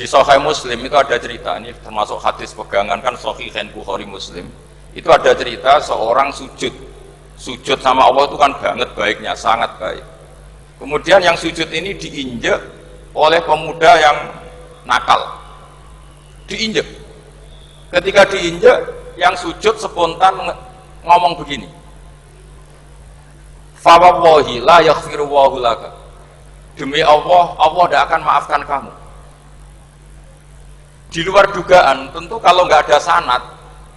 Di Sahih Muslim itu ada cerita, ini termasuk hadis pegangan kan Sahihain Bukhari Muslim. Itu ada cerita seorang sujud sama Allah itu kan banget baiknya, sangat baik. Kemudian yang sujud ini diinjek oleh pemuda yang nakal, diinjek. Ketika diinjek, yang sujud spontan ngomong begini, fa wallahi la yaghfiru wallahu laka, demi Allah, Allah tidak akan maafkan kamu. Di luar dugaan, tentu kalau nggak ada sanad,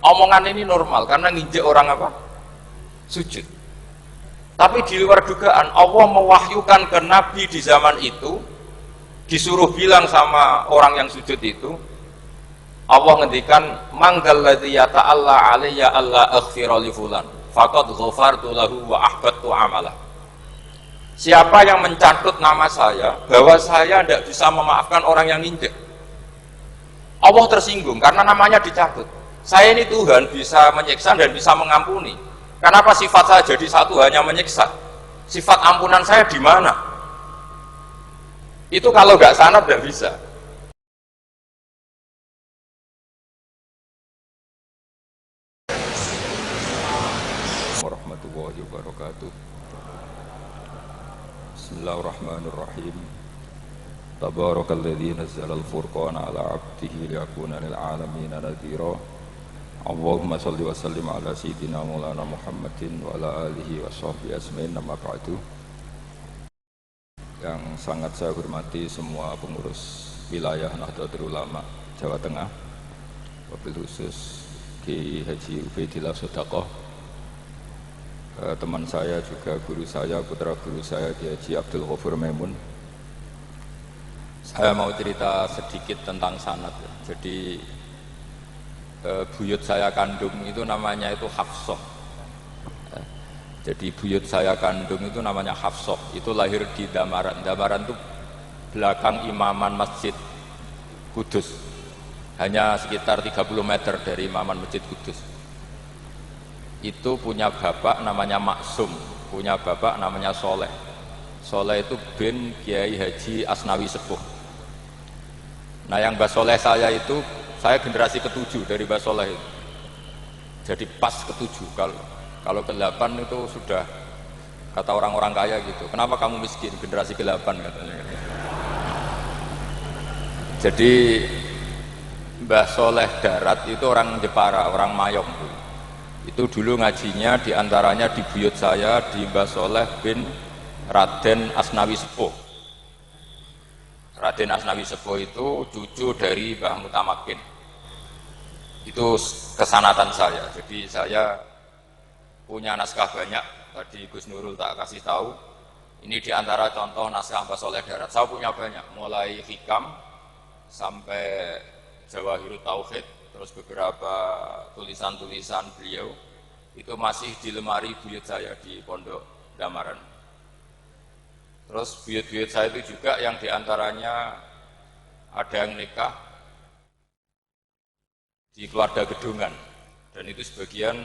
omongan ini normal karena nginjek orang apa? Sujud. Tapi di luar dugaan, Allah mewahyukan ke Nabi di zaman itu, disuruh bilang sama orang yang sujud itu, Allah ngendikan, manggal ladzi yata'alla alayya alla aghfira li fulan faqad ghafartu lahu wa ahbattu amalah. Siapa yang mencatut nama saya bahwa saya tidak bisa memaafkan orang yang nginjek, Allah tersinggung karena namanya dicatut. Saya ini Tuhan bisa menyiksa dan bisa mengampuni. Kenapa sifat saya jadi satu hanya menyiksa? Sifat ampunan saya di mana? Itu kalau nggak sanad nggak bisa. Warahmatullahi wabarakatuh. Bismillahirrahmanirrahim. Tabarakalladzi nazzala al-furqana ala 'abdihi liyakuna lil 'alamin nadhira. Allahumma shalli wa sallim ala sayyidina maulana Muhammadin wa ala alihi wa sahbihi ajmain. Amma ba'du. Yang sangat saya hormati semua pengurus wilayah Nahdlatul Ulama Jawa Tengah, wabil khusus Ki Haji Ubaidillah Sodaqoh, teman saya juga guru saya, putra guru saya Ki Haji Abdul Ghafur Maimun. Saya mau cerita sedikit tentang sanad. Jadi buyut saya kandung itu namanya itu Hafsah. Jadi buyut saya kandung itu namanya Hafsah. Itu lahir di Damaran. Damaran itu belakang imaman Masjid Kudus. Hanya sekitar 30 meter dari imaman Masjid Kudus. Itu punya bapak namanya Maksum, punya bapak namanya Soleh. Soleh itu bin Kiai Haji Asnawi Sepuh. Nah, yang Mbah Soleh saya itu, saya generasi ke-7 dari Mbah Soleh itu. Jadi pas ke-7, kalau ke-8 itu sudah kata orang-orang kaya gitu. Kenapa kamu miskin? Generasi ke-8 katanya. Jadi Mbah Soleh Darat itu orang Jepara, orang Mayong. Itu dulu ngajinya diantaranya di buyut saya, di Mbah Soleh bin Raden Asnawi Sepuh. Raden Asnawi Sepuh itu cucu dari Mbah Mutamakin. Itu kesanatan saya. Jadi saya punya naskah banyak. Tadi Gus Nurul tak kasih tahu. Ini diantara contoh naskah Mbah Soleh Darat. Saya punya banyak, mulai Hikam sampai Jawahirut Tauhid, terus beberapa tulisan-tulisan beliau itu masih di lemari buyut saya di Pondok Damaran. Terus buyut-buyut saya itu juga yang diantaranya ada yang nikah di keluarga Gedungan, dan itu sebagian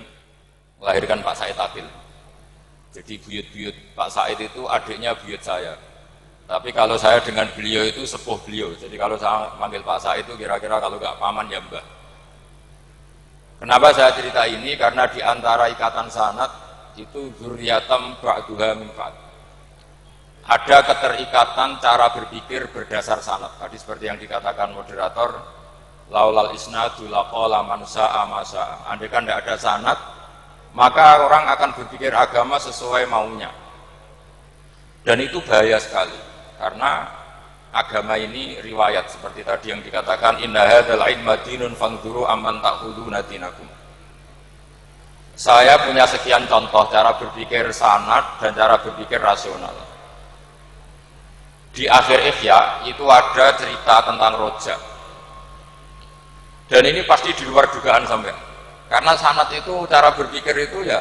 melahirkan Pak Said Akil. Jadi buyut-buyut Pak Said itu adiknya buyut saya. Tapi kalau saya dengan beliau itu sepuh beliau. Jadi kalau saya manggil Pak Said itu kira-kira kalau nggak paman ya mbah. Kenapa saya cerita ini? Karena di antara ikatan sanad itu dzurriyatam ba'duha min ba'd. Ada keterikatan cara berpikir berdasar sanad. Tadi seperti yang dikatakan moderator, laulal isnadu laqala man sa'a ma sa'a. Andai kan tidak ada sanad, maka orang akan berpikir agama sesuai maunya. Dan itu bahaya sekali, karena agama ini riwayat seperti tadi yang dikatakan inna hadzal ilma dinun fangduru amman ta'khuduna dinakum. Saya punya sekian contoh cara berpikir sanad dan cara berpikir rasional. Di akhir Ihya itu ada cerita tentang rojak, dan ini pasti di luar dugaan sampai, karena sanad itu cara berpikir itu ya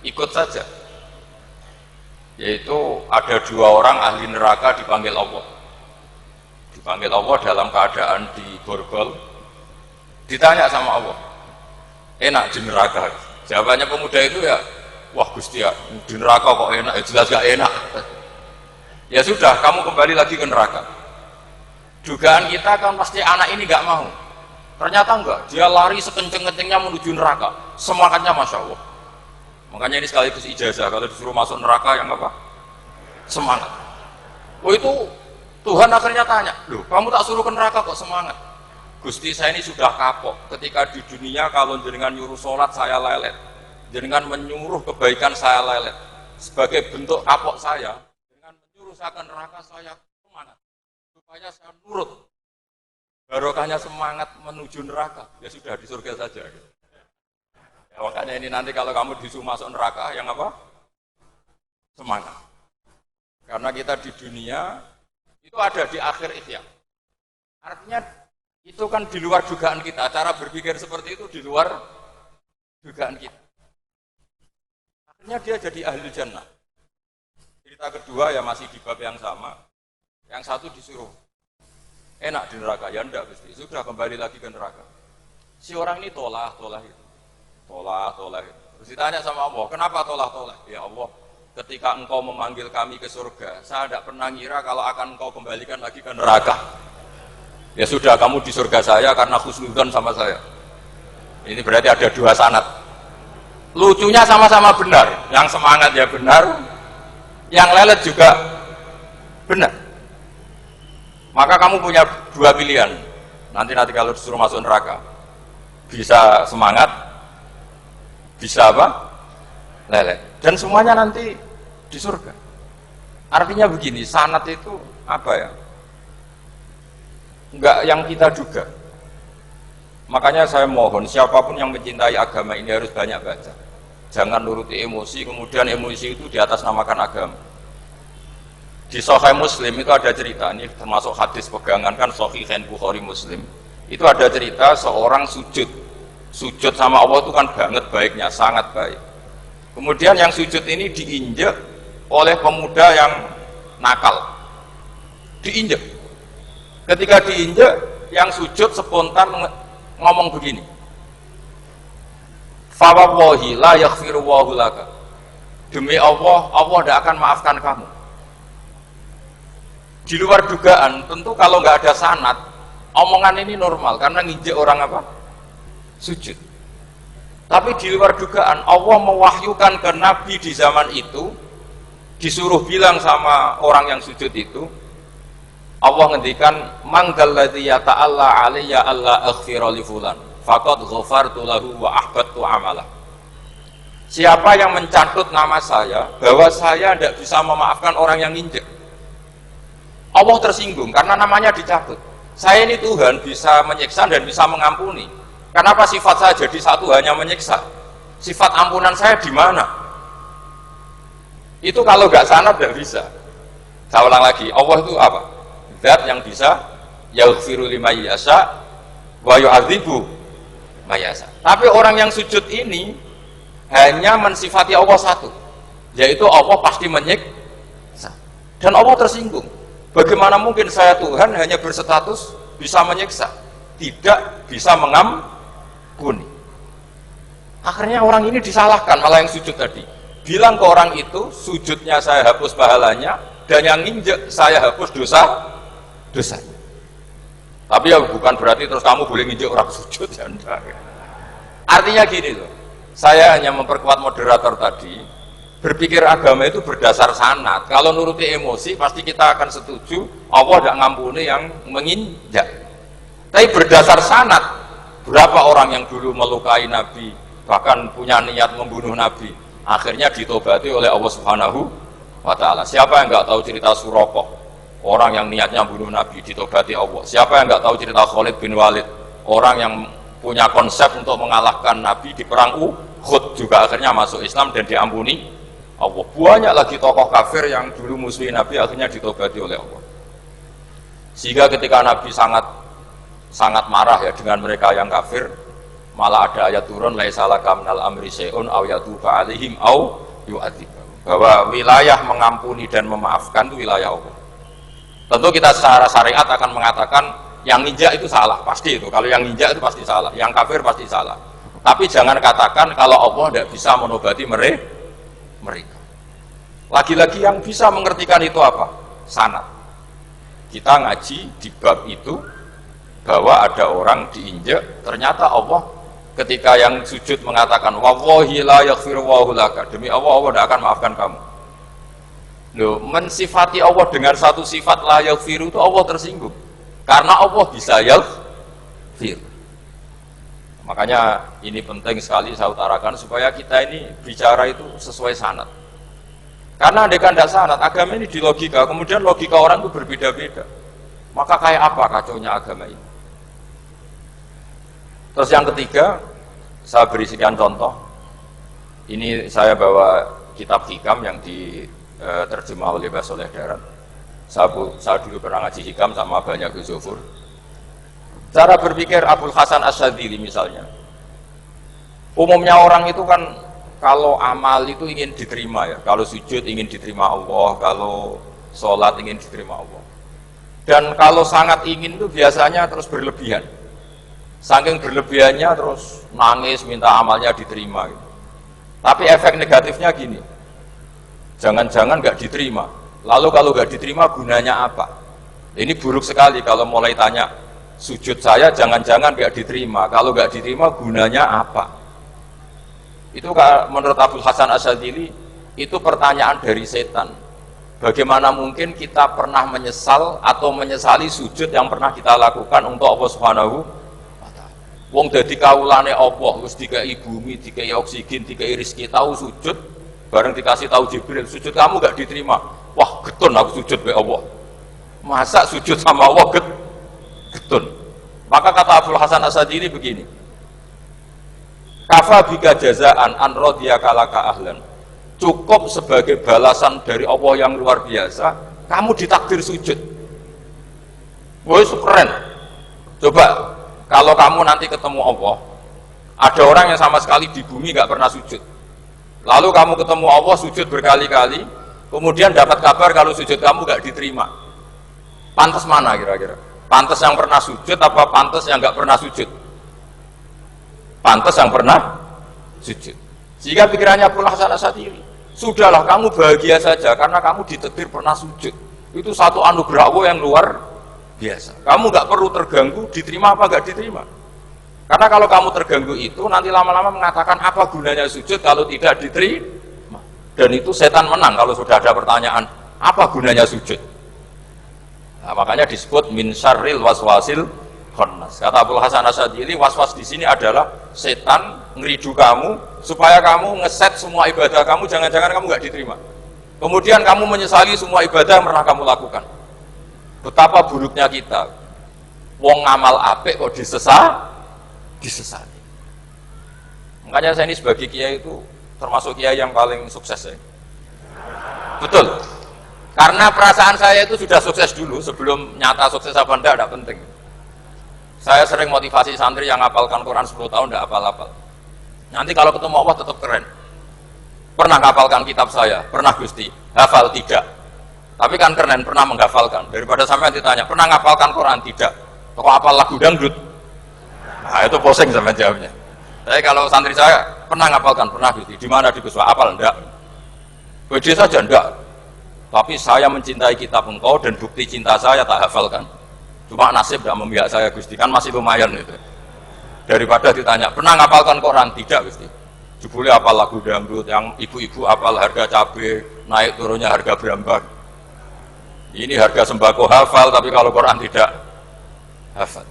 ikut saja. Yaitu ada dua orang ahli neraka dipanggil Allah dalam keadaan di borgol, ditanya sama Allah, enak di neraka? Jawabannya pemuda itu ya, wah Gusti ya, di neraka kok enak? Ya jelas gak enak. Ya sudah, kamu kembali lagi ke neraka. Dugaan kita kan pasti anak ini nggak mau. Ternyata enggak, dia lari sekenceng-kencengnya menuju neraka. Semangatnya Masya Allah. Makanya ini sekaligus ijazah, kalau disuruh masuk neraka yang apa? Semangat. Oh itu Tuhan akhirnya tanya, loh kamu tak suruh ke neraka kok semangat? Gusti saya ini sudah kapok, ketika di dunia kalau jenengan nyuruh sholat saya lelet, jenengan menyuruh kebaikan saya lelet. Sebagai bentuk kapok saya, dengan menyuruh saya ke neraka saya semangat, supaya saya nurut. Barokahnya semangat menuju neraka, ya sudah di surga saja. Ya, makanya ini nanti kalau kamu disuruh masuk neraka, yang apa? Semangat. Karena kita di dunia, itu ada di akhir ikhya. Artinya, itu kan di luar dugaan kita. Cara berpikir seperti itu di luar dugaan kita. Akhirnya dia jadi ahli jannah. Cerita kedua ya masih di bab yang sama. Yang satu disuruh. Enak di neraka, ya enggak Gusti. Sudah kembali lagi ke neraka. Si orang ini tolak itu. Tolak. Terus ditanya sama Allah, kenapa tolak? Ya Allah, ketika engkau memanggil kami ke surga, saya tidak pernah ngira kalau akan engkau kembalikan lagi ke neraka. Ya sudah, kamu di surga saya karena khusnudzon sama saya. Ini berarti ada dua sanad. Lucunya sama-sama benar. Yang semangat ya benar, yang lelet juga benar. Maka kamu punya dua pilihan. Nanti kalau disuruh masuk neraka, bisa semangat, bisa apa? Lelet. Dan semuanya nanti di surga. Artinya begini, sanad itu apa ya? Enggak yang kita duga. Makanya saya mohon siapapun yang mencintai agama ini harus banyak baca. Jangan nuruti emosi, kemudian emosi itu di atas namakan agama. Di Sahih Muslim itu ada cerita, ini termasuk hadis pegangan kan Sahihain Bukhari Muslim. Itu ada cerita seorang sujud sama Allah itu kan banget baiknya, sangat baik. Kemudian yang sujud ini diinjek oleh pemuda yang nakal, diinjek. Ketika diinjek, yang sujud spontan ngomong begini, fa wallahi la yaghfiru Allahu laka, demi Allah, Allah tidak akan maafkan kamu. Di luar dugaan, tentu kalau nggak ada sanad, omongan ini normal karena nginjek orang apa? Sujud. Tapi di luar dugaan, Allah mewahyukan ke Nabi di zaman itu, disuruh bilang sama orang yang sujud itu, Allah ngendikan, manggalladzi yata'alla alayya alla aghfira li fulan faqad ghafartu lahu wa ahbattu amalah. Siapa yang mencatut nama saya bahwa saya tidak bisa memaafkan orang yang nginjek, Allah tersinggung karena namanya dicatut. Saya ini Tuhan bisa menyiksa dan bisa mengampuni. Kenapa sifat saya jadi satu hanya menyiksa? Sifat ampunan saya di mana? Itu kalau nggak sanad nggak bisa. Saya ulang lagi, Allah itu apa? Zat yang bisa yaghfiru liman yasha wa yu'adzibu man yasha. Tapi orang yang sujud ini hanya mensifati Allah satu, yaitu Allah pasti menyiksa. Dan Allah tersinggung. Bagaimana mungkin saya Tuhan hanya berstatus bisa menyiksa, tidak bisa mengampuni? Akhirnya orang ini disalahkan, malah yang sujud tadi. Bilang ke orang itu, sujudnya saya hapus pahalanya, dan yang nginjek saya hapus dosanya. Tapi ya bukan berarti terus kamu boleh nginjek orang sujud, ya enggak. Artinya gini loh, saya hanya memperkuat moderator tadi. Berpikir agama itu berdasar sanad. Kalau nuruti emosi pasti kita akan setuju Allah tidak ngampuni yang menginjak. Tapi berdasar sanad, berapa orang yang dulu melukai Nabi, bahkan punya niat membunuh Nabi, akhirnya ditobati oleh Allah Subhanahu wa Ta'ala. Siapa yang nggak tahu cerita Surakoh, orang yang niatnya bunuh Nabi, ditobati Allah. Siapa yang nggak tahu cerita Khalid bin Walid, orang yang punya konsep untuk mengalahkan Nabi di perang Uhud, juga akhirnya masuk Islam dan diampuni Allah. Banyak lagi tokoh kafir yang dulu musuhi Nabi akhirnya ditobati oleh Allah. Sehingga ketika Nabi sangat marah ya dengan mereka yang kafir, malah ada ayat turun laisa laka minal amri syai'un aw yatuba alaihim aw yu'adzibahum, bahwa wilayah mengampuni dan memaafkan itu wilayah Allah. Tentu kita secara syariat akan mengatakan yang nginjak itu salah, pasti itu. Kalau yang nginjak itu pasti salah, yang kafir pasti salah. Tapi jangan katakan kalau Allah tidak bisa menobati mereka. Lagi-lagi yang bisa mengertikan itu apa? Sanad. Kita ngaji di bab itu bahwa ada orang diinjak, ternyata Allah ketika yang sujud mengatakan wallahi la yaghfiru wallahu laka, demi Allah Allah tidak akan maafkan kamu. Loh, mensifati Allah dengan satu sifat la yaghfiru itu Allah tersinggung karena Allah bisa yaghfir. Makanya ini penting sekali saya utarakan supaya kita ini bicara itu sesuai sanad. Karena andai kan tidak sanad, agama ini di logika, kemudian logika orang itu berbeda-beda. Maka kayak apa kacaunya agama ini? Terus yang ketiga, saya beri sekian contoh. Ini saya bawa kitab Hikam yang diterjemah oleh Mbah Soleh Darat. Saya dulu pernah ngaji Hikam sama banyak Gus Zofur. Cara berpikir Abul Hasan Asyadzili misalnya. Umumnya orang itu kan kalau amal itu ingin diterima ya. Kalau sujud ingin diterima Allah, kalau sholat ingin diterima Allah. Dan kalau sangat ingin itu biasanya terus berlebihan. Saking berlebihannya terus nangis minta amalnya diterima gitu. Tapi efek negatifnya gini, jangan-jangan nggak diterima, lalu kalau nggak diterima gunanya apa? Ini buruk sekali kalau mulai tanya sujud saya jangan-jangan nggak diterima, kalau nggak diterima gunanya apa? Itu menurut Abul Hasan Asyadzili itu pertanyaan dari setan. Bagaimana mungkin kita pernah menyesal atau menyesali sujud yang pernah kita lakukan untuk Allah Subhanahu. Wong dadi kawulane Allah, wis dikai bumi, dikai oksigen, dikai rezeki, tahu sujud, bareng dikasih tahu Jibril, sujud kamu gak diterima. Wah, getun aku sujud be Allah. Masa sujud sama Allah getun. Maka kata Abul Hasan Asyadzili begini. Kafa bika jazaan an radiyaka laka ahlan. Cukup sebagai balasan dari Allah yang luar biasa, kamu ditakdir sujud. Woi, keren. Coba kalau kamu nanti ketemu Allah, ada orang yang sama sekali di bumi gak pernah sujud. Lalu kamu ketemu Allah sujud berkali-kali, kemudian dapat kabar kalau sujud kamu gak diterima. Pantas mana kira-kira? Pantas yang pernah sujud apa pantas yang gak pernah sujud? Pantas yang pernah sujud. Sehingga pikirannya Abul Hasan Asyadzili, sudahlah kamu bahagia saja karena kamu ditakdir pernah sujud. Itu satu anugerah Allah yang luar biasa. Kamu nggak perlu terganggu, diterima apa nggak diterima. Karena kalau kamu terganggu itu nanti lama-lama mengatakan apa gunanya sujud kalau tidak diterima. Dan itu setan menang kalau sudah ada pertanyaan apa gunanya sujud. Nah, makanya disebut min syarril waswasil khannas. Kata Abul Hasan Asyadzili, waswas di sini adalah setan ngeridu kamu supaya kamu ngeset semua ibadah kamu, jangan-jangan kamu nggak diterima. Kemudian kamu menyesali semua ibadah yang pernah kamu lakukan. Betapa buruknya kita, wong ngamal apik kok disesali. Makanya saya ini sebagai kiai itu termasuk kiai yang paling sukses ya. Betul. Karena perasaan saya itu sudah sukses dulu sebelum nyata sukses apa enggak penting. Saya sering motivasi santri yang ngapalkan Quran 10 tahun enggak hafal-hafal. Nanti kalau ketemu Allah tetap keren. Pernah ngapalkan kitab saya? Pernah Gusti. Hafal tidak. Tapi kan keren pernah menghafalkan. Daripada sampai ditanya, pernah ngapalkan Quran? Tidak. Kok hafal lagu dangdut? Nah, itu posing sama jawabnya. Tapi kalau santri saya pernah ngapalkan, pernah Gusti. Di mana di Guswa? Hafal enggak? Beda saja enggak. Tapi saya mencintai kitab engkau dan bukti cinta saya tak hafalkan. Cuma nasib tidak memihak saya Gusti, kan masih lumayan itu. Daripada ditanya, pernah ngapalkan Quran? Tidak Gusti. Jebule hafal lagu dangdut, yang ibu-ibu hafal harga cabai, naik turunnya harga berambang. Ini harga sembako hafal, tapi kalau Quran tidak hafal.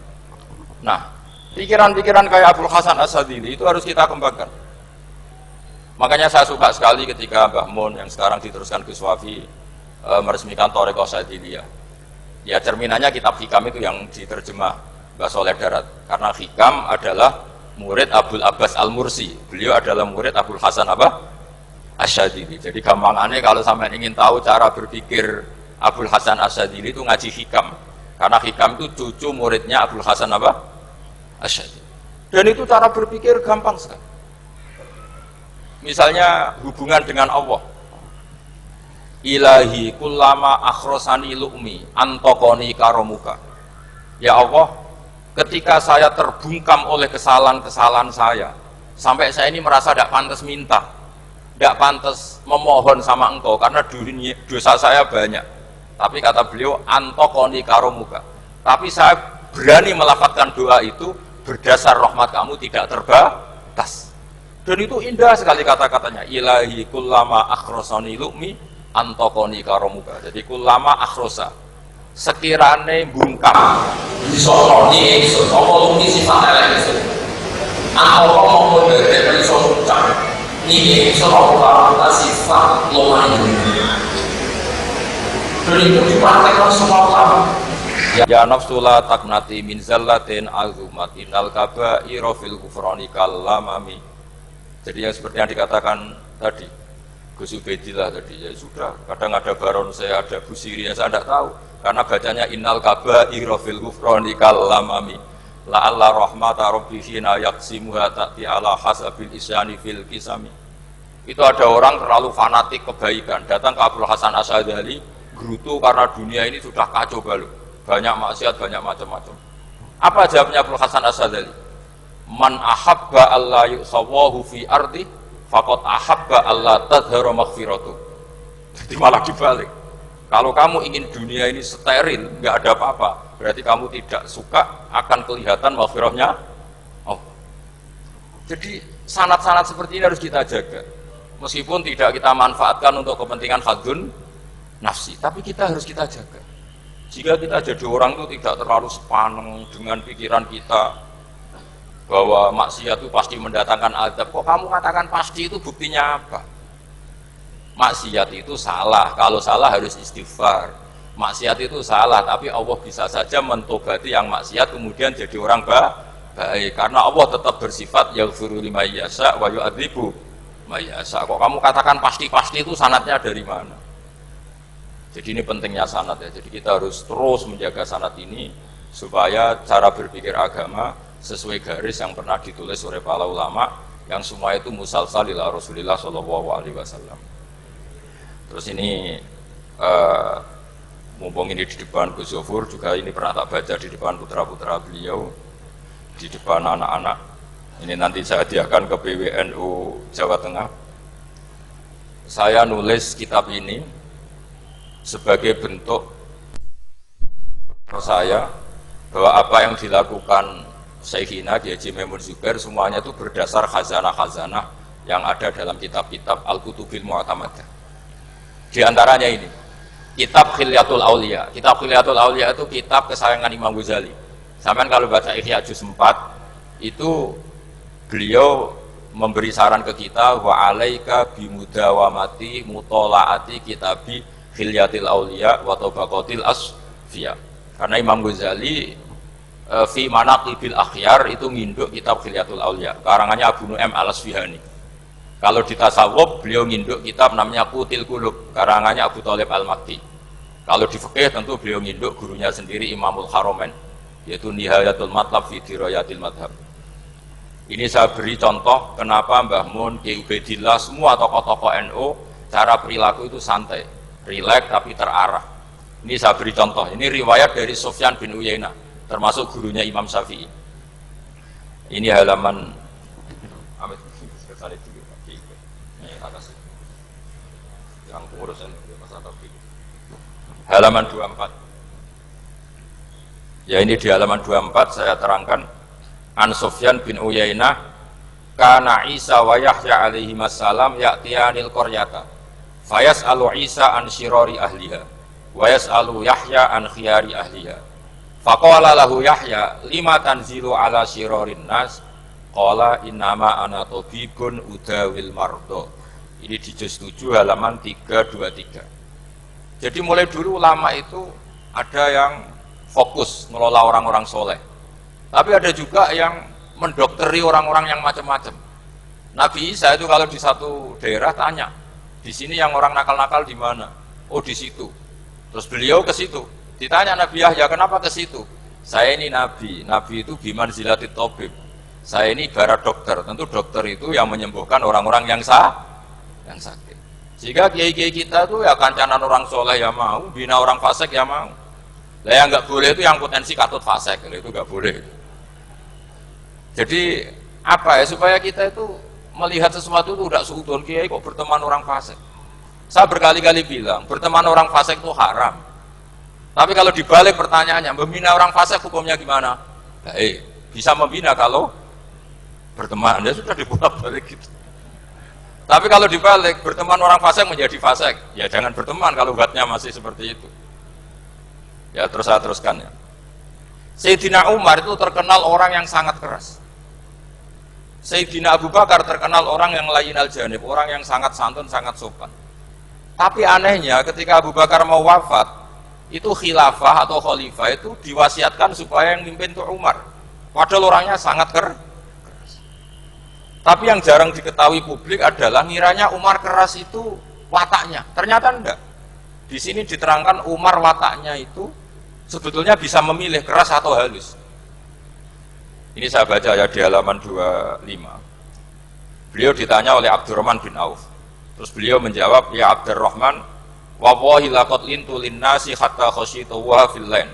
Nah, pikiran-pikiran kayak Abul Hasan Asyadzili itu harus kita kembangkan. Makanya saya suka sekali ketika Mbah Mun yang sekarang diteruskan Gus Wafi meresmikan Thariqah Asyadziliyah. Ya cerminannya kitab Hikam itu yang diterjemah Mbah Soleh Darat. Karena Hikam adalah murid Abul Abbas Al-Mursi. Beliau adalah murid Abul Hasan Asyadzili. Jadi gampangannya kalau sampai ingin tahu cara berpikir Abul Hasan Asyadzili itu ngaji Hikam. Karena Hikam itu cucu muridnya Abul Hasan Asyadzili. Dan itu cara berpikir gampang sekali. Misalnya hubungan dengan Allah. Ilahi kullama akhrosani lu'mi antokoni karomuka. Ya Allah, ketika saya terbungkam oleh kesalahan-kesalahan saya, sampai saya ini merasa tidak pantas minta, tidak pantas memohon sama engkau karena dosa saya banyak. Tapi kata beliau, antokoni karomuka. Tapi saya berani melafadzkan doa itu berdasar rahmat kamu tidak terbatas. Dan itu indah sekali kata-katanya. Ilahi kullama akhrosani lu'mi antokoni karomuka. Jadi kullama akhrosa. Sekirane bungkam disononi ingsun apa lu'mi sifat elek antoko mau dari iso ngucap ini ingsun apa karomuka sifat lomani dan itu dipraktekkan semua ulama. Ya nafsula taknati min zallatin azumat innal kaba'ira fil kufrani kallamami. Jadi yang seperti yang dikatakan tadi Gus Ubaidillah tadi, ya sudah, kadang ada baron saya, ada Busiri, saya tidak tahu karena bacanya innal kaba'ira fil kufrani kallamami la'alla rahmata rabbihina yaksimuha ta'ti ala hasabil isyani fil kisami. Itu ada orang terlalu fanatik kebaikan datang ke Abdul Hasan Asy'adzali gerutu karena dunia ini sudah kacau balau, banyak maksiat, banyak macam-macam. Apa jawabnya Abdul Hasan Asy'adzali? Man ahabba alla yusawahu fi ardi faqad ahabba alla tadhhara maghfiratu. Jadi malah dibalik. Kalau kamu ingin dunia ini steril, nggak ada apa-apa, berarti kamu tidak suka akan kelihatan maghfirahnya. Oh. Jadi sanad-sanad seperti ini harus kita jaga. Meskipun tidak kita manfaatkan untuk kepentingan hadun nafsi, tapi kita harus kita jaga. Jika kita jadi orang itu tidak terlalu sepaneng dengan pikiran kita bahwa maksiat itu pasti mendatangkan azab. Kok kamu katakan pasti, itu buktinya apa? Maksiat itu salah, kalau salah harus istighfar. Maksiat itu salah, tapi Allah bisa saja mentobati yang maksiat kemudian jadi orang baik, karena Allah tetap bersifat yaghfiru liman yasha wa yu'adzibu may yasha. Kok kamu katakan pasti-pasti, itu sanadnya dari mana? Jadi ini pentingnya sanad ya. Jadi kita harus terus menjaga sanad ini supaya cara berpikir agama sesuai garis yang pernah ditulis oleh para ulama yang semua itu musalsal ila Rasulillah sallallahu alaihi wasallam. Terus ini mumpung ini di depan Gus Zofur juga ini pernah tak baca di depan putra-putra beliau, di depan anak-anak. Ini nanti saya hadiahkan ke PWNU Jawa Tengah. Saya nulis kitab ini sebagai bentuk saya bahwa apa yang dilakukan Syekhina Kiai Haji Maimun Zubair semuanya itu berdasar khazanah-khazanah yang ada dalam kitab-kitab Al-Kutubil Mu'tamadah. Di antaranya ini kitab Khilyatul Auliya. Kitab Khilyatul Auliya itu kitab kesayangan Imam Ghazali. Sampai kalau baca Ihya Juz 4 itu beliau memberi saran ke kita wa alaika bimudawamati mutolaati kitabi Khilyatil Auliya wa Tabaqatil Asfiya. Karena Imam Ghazali fi Manaqibil Akhyar itu nginduk kitab Khilyatul Auliya karangannya Abu Nu'aim Al-Asfihani. Kalau di tasawuf beliau nginduk kitab namanya Qutil Qulub karangannya Abu Thalib Al-Makki. Kalau di fikih tentu beliau nginduk gurunya sendiri Imamul Haramain, yaitu Nihayatul Matlab fi Dirayatil Madhab. Ini saya beri contoh kenapa Mbah Mun, Kiai Ubaidillah, semua tokoh-tokoh NU cara perilaku itu santai, rileks tapi terarah. Ini saya beri contoh, ini riwayat dari Sufyan bin Uyainah, termasuk gurunya Imam Syafi'i. Ini halaman yang pengurusan halaman 24. Ya ini di halaman 24 saya terangkan An Sufyan bin Uyainah kana Isa wa Yahya alaihi wassalam ya'tiyanil qaryata fayas'alu Isa an syirari ahliha wa yas'alu Yahya an khiyari ahliha faqala lahu Yahya lima tanzilu ala syirarin nas qala innama ana tabibun udawil mardo. Ini di juz 7 halaman 323. Jadi mulai dulu ulama itu ada yang fokus mengelola orang-orang soleh, tapi ada juga yang mendokteri orang-orang yang macam-macam. Nabi Isa itu kalau di satu daerah tanya, di sini yang orang nakal-nakal di mana? Oh di situ. Terus beliau ke situ. Ditanya Nabi Yahya, kenapa ke situ? Saya ini nabi. Nabi itu biman zilatit tabib. Saya ini ibarat dokter. Tentu dokter itu yang menyembuhkan orang-orang yang sakit. Jika kiai-kiai kita tuh ya kancanan orang soleh ya mau, bina orang fasik ya mau. Lah yang nggak boleh itu yang potensi katut fasik, itu nggak boleh. Jadi apa ya supaya kita itu melihat sesuatu itu tidak suudon kiai kok berteman orang fasik. Saya berkali-kali bilang berteman orang fasik itu haram. Tapi kalau dibalik pertanyaannya, membina orang fasik hukumnya gimana? Bisa membina kalau berteman, ya sudah dibolak-balik gitu. Tapi kalau dibalik, berteman orang fasik menjadi fasik, ya jangan berteman kalau buatnya masih seperti itu. Ya terus saya teruskan ya. Sayyidina Umar itu terkenal orang yang sangat keras. Sayyidina Abu Bakar terkenal orang yang layyinal janib, orang yang sangat santun, sangat sopan. Tapi anehnya ketika Abu Bakar mau wafat, itu khilafah atau khalifah itu diwasiatkan supaya yang mimpin itu Umar. Padahal orangnya sangat keras. Tapi yang jarang diketahui publik adalah ngiranya Umar keras itu wataknya. Ternyata enggak. Di sini diterangkan Umar wataknya itu sebetulnya bisa memilih keras atau halus. Ini saya baca ya di halaman 25. Beliau ditanya oleh Abdurrahman bin Auf. Terus beliau menjawab, ya Abdurrahman, wallahi laqad lintu linnasi hatta khasyitu wa fil lain.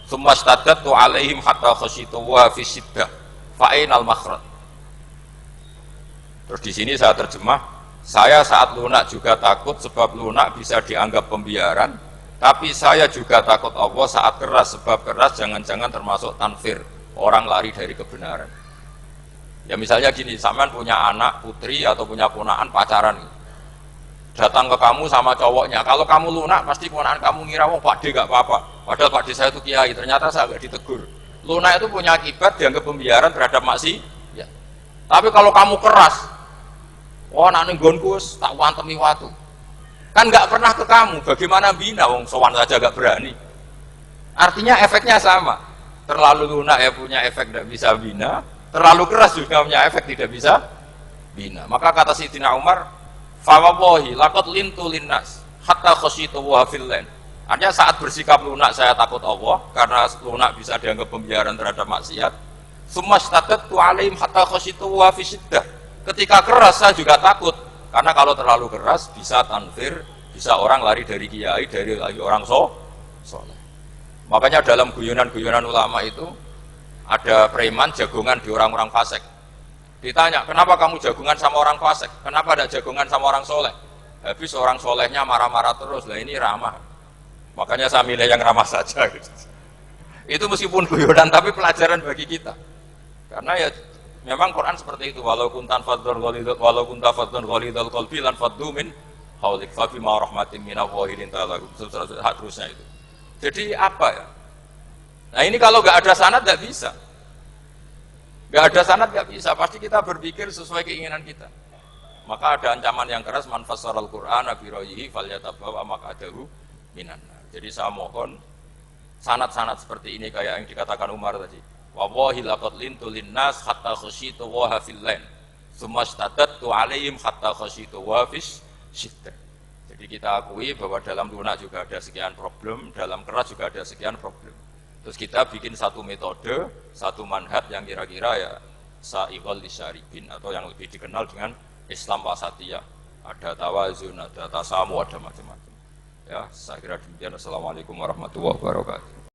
Tsumma staddattu alaihim hatta khasyitu wa fi siddah. Fa ainal makhraj. Terus di sini saya terjemah, saya saat lunak juga takut sebab lunak bisa dianggap pembiaran, tapi saya juga takut Allah saat keras sebab keras jangan-jangan termasuk tanfir, orang lari dari kebenaran. Ya misalnya gini, sampean punya anak, putri atau punya ponakan pacaran, datang ke kamu sama cowoknya, kalau kamu lunak pasti ponakan kamu ngira, wah Pak D gak apa-apa, padahal Pak D saya itu kiai, ternyata saya gak ditegur. Lunak itu punya akibat dianggap pembiaran terhadap maksiat. Ya. Tapi kalau kamu keras, wah nak nenggonku tak wantemi watu, kan nggak pernah ke kamu, bagaimana bina wong sowan saja nggak berani. Artinya efeknya sama, terlalu lunak ya punya efek tidak bisa bina, terlalu keras juga punya efek tidak bisa bina. Maka kata Sayyidina Umar, fawallahi laqad lintu linnas hatta khasyitu wa fil lain. Artinya saat bersikap lunak saya takut Allah karena lunak bisa dianggap pembiaran terhadap maksiat. Tsumma staddattu alaihim hatta khasyitu wa fi siddah. Ketika keras saya juga takut, karena kalau terlalu keras bisa tanfir, bisa orang lari dari kiai, dari orang soleh. Makanya dalam guyonan-guyonan ulama itu ada preman jagongan di orang-orang fasik. Ditanya, kenapa kamu jagongan sama orang fasik? Kenapa tidak jagongan sama orang soleh? Habis orang solehnya marah-marah terus, lah ini ramah. Makanya saya milih yang ramah saja. Gitu. Itu meskipun guyonan, tapi pelajaran bagi kita. Karena ya memang Quran seperti itu, walau kunta fadlan ghalidhal qalbi lan faddu min haulik fa bima rahmatin minallahi linta lahum, terusnya itu. Jadi apa ya? Nah ini kalau nggak ada sanad nggak bisa. Nggak ada sanad nggak bisa, pasti kita berpikir sesuai keinginan kita. Maka ada ancaman yang keras, man fassaral Qur'ana bi ra'yihi falyatabawwa maq'adahu minan nar. Jadi saya mohon sanad-sanad seperti ini kayak yang dikatakan Umar tadi. Wallahi laqad lintu linnas hatta khasyitu wa fil lain. Tsumma staddattu alaihim hatta khasyitu wa fis siddah. Jadi kita akui bahwa dalam lunak juga ada sekian problem, dalam keras juga ada sekian problem. Terus kita bikin satu metode, satu manhaj yang kira-kira ya sa'iqal lisyaribin, atau yang lebih dikenal dengan Islam wasatiyah. Ada tawazun, ada tasamu, ada macam-macam. Ya, saya kira demikian. Assalamualaikum warahmatullahi wabarakatuh.